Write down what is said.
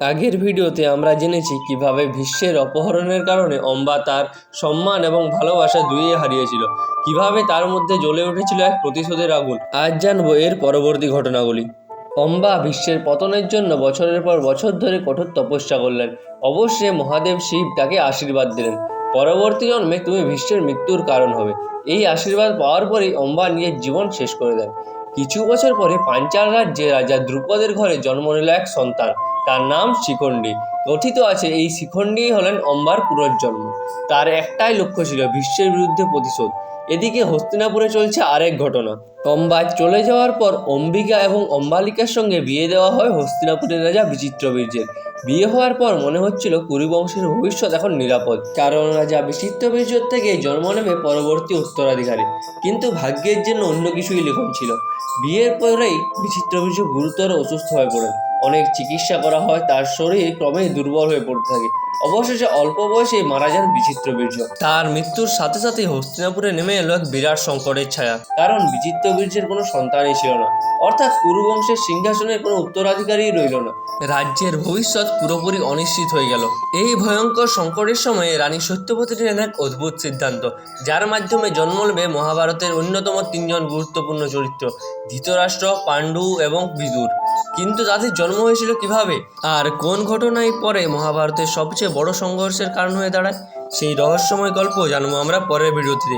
আগের ভিডিওতে আমরা জেনেছি কিভাবে ভীষ্মের অপহরণের কারণে অম্বা তার সম্মান এবং ভালোবাসা দুইই হারিয়েছিল, কিভাবে তার মধ্যে জ্বলে উঠেছিল এক প্রতিশোধের আগুন। আজ জানবো এর পরবর্তী ঘটনাগুলি। অম্বা ভীষ্মের পতনের জন্য বছরের পর বছর ধরে কঠোর তপস্যা করলেন। অবশ্যই মহাদেব শিব তাকে আশীর্বাদ দিলেন, পরবর্তী জন্মে তুমি ভীষ্মের মৃত্যুর কারণ হবে। এই আশীর্বাদ পাওয়ার পরেই অম্বা নিজের জীবন শেষ করে দেন। কিছু বছর পরে পাঞ্চাল রাজ্যে রাজা দ্রুপদের ঘরে জন্ম নিল এক সন্তান, তার নাম শিখণ্ডী। কথিত আছে এই শিখণ্ডী হলেন অম্বার পুনর্জন্ম। তার একটাই লক্ষ্য ছিল ভীষ্মের বিরুদ্ধে প্রতিশোধ। এদিকে হস্তিনাপুরে চলছে আরেক ঘটনা। অম্বা চলে যাওয়ার পর অম্বিকা এবং অম্বালিকার সঙ্গে বিয়ে দেওয়া হয় হস্তিনাপুরের রাজা বিচিত্রবীর্যের। বিয়ে হওয়ার পর মনে হচ্ছিল কুরুবংশের ভবিষ্যৎ এখন নিরাপদ, কারণ রাজা বিচিত্রবীর্যর থেকে জন্ম নেবে পরবর্তী উত্তরাধিকারী। কিন্তু ভাগ্যের জন্য অন্য কিছুই লিখন ছিল। বিয়ের পরেই বিচিত্রবীর্য গুরুতর অসুস্থ হয়ে পড়েন। অনেক চিকিৎসা করা হয়, তার শরীর ক্রমেই দুর্বল হয়ে পড়তে থাকে। অবশেষে অল্প বয়সেই মারা যান বিচিত্রবীর্য। তার মৃত্যুর সাথে সাথেই হস্তিনাপুরে নেমে এলো এক বিরাট সংকটের ছায়া, কারণ বিচিত্রবীর্যের কোনো সন্তানই ছিল না, অর্থাৎ কুরুবংশের সিংহাসনের কোনো উত্তরাধিকারীই রইল না। রাজ্যের ভবিষ্যৎ পুরোপুরি অনিশ্চিত হয়ে গেল। এই ভয়ঙ্কর সংকটের সময়ে রানী সত্যবতী নিলেন এক অদ্ভুত সিদ্ধান্ত, যার মাধ্যমে জন্ম নেবে মহাভারতের অন্যতম তিনজন গুরুত্বপূর্ণ চরিত্র, ধৃতরাষ্ট্র, পাণ্ডু এবং বিদুর। কিন্তু তাদের জন্ম হয়েছিল কিভাবে, আর কোন ঘটনায় পরে মহাভারতের সবচেয়ে বড় সংঘর্ষের কারণ হয়ে দাঁড়ায়, সেই রহস্যময় গল্প জানবো আমরা পরের ভিডিওতে।